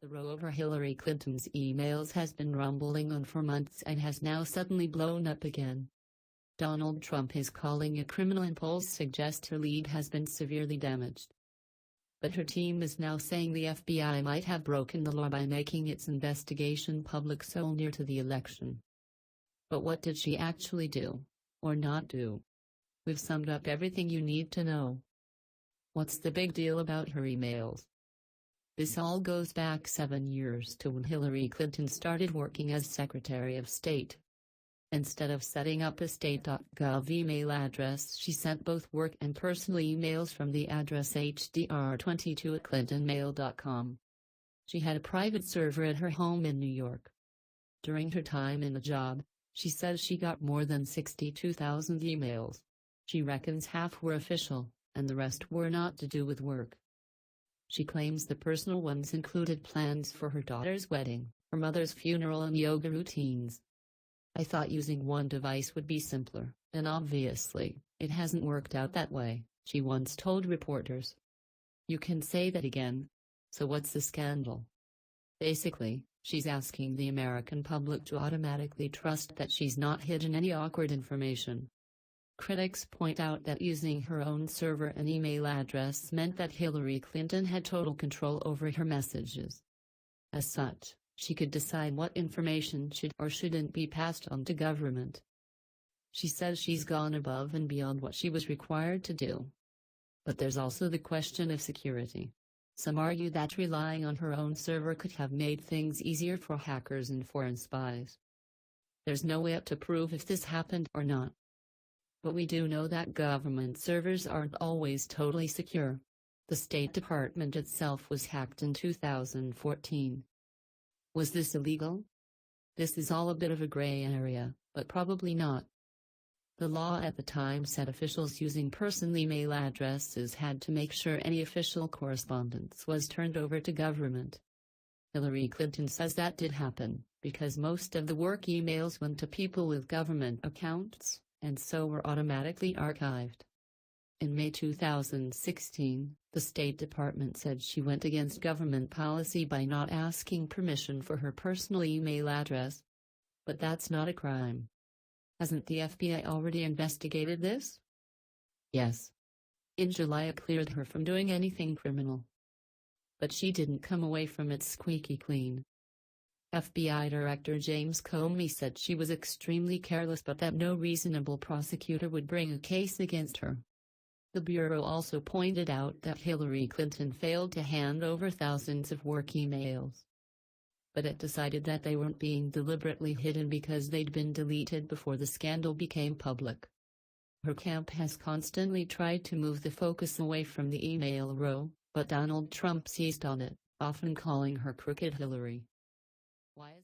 The row over Hillary Clinton's emails has been rumbling on for months and has now suddenly blown up again. Donald Trump is calling a criminal and polls suggest her lead has been severely damaged. But her team is now saying the FBI might have broken the law by making its investigation public so near to the election. But what did she actually do, or not do? We've summed up everything you need to know. What's the big deal about her emails? This all goes back 7 years to when Hillary Clinton started working as Secretary of State. Instead of setting up a state.gov email address, she sent both work and personal emails from the address hdr22@clintonmail.com. She had a private server at her home in New York. During her time in the job, she says she got more than 62,000 emails. She reckons half were official, and the rest were not to do with work. She claims the personal ones included plans for her daughter's wedding, her mother's funeral, and yoga routines. I thought using one device would be simpler, and obviously, it hasn't worked out that way, she once told reporters. You can say that again. So what's the scandal? Basically, she's asking the American public to automatically trust that she's not hidden any awkward information. Critics point out that using her own server and email address meant that Hillary Clinton had total control over her messages. As such, she could decide what information should or shouldn't be passed on to government. She says she's gone above and beyond what she was required to do. But there's also the question of security. Some argue that relying on her own server could have made things easier for hackers and foreign spies. There's no way to prove if this happened or not. But we do know that government servers aren't always totally secure. The State Department itself was hacked in 2014. Was this illegal? This is all a bit of a gray area, but probably not. The law at the time said officials using personal email addresses had to make sure any official correspondence was turned over to government. Hillary Clinton says that did happen, because most of the work emails went to people with government accounts, and so were automatically archived. In May 2016, the State Department said she went against government policy by not asking permission for her personal email address. But that's not a crime. Hasn't the FBI already investigated this? Yes. In July, it cleared her from doing anything criminal. But she didn't come away from it squeaky clean. FBI Director James Comey said she was extremely careless, but that no reasonable prosecutor would bring a case against her. The Bureau also pointed out that Hillary Clinton failed to hand over thousands of work emails. But it decided that they weren't being deliberately hidden because they'd been deleted before the scandal became public. Her camp has constantly tried to move the focus away from the email row, but Donald Trump seized on it, often calling her Crooked Hillary. Why is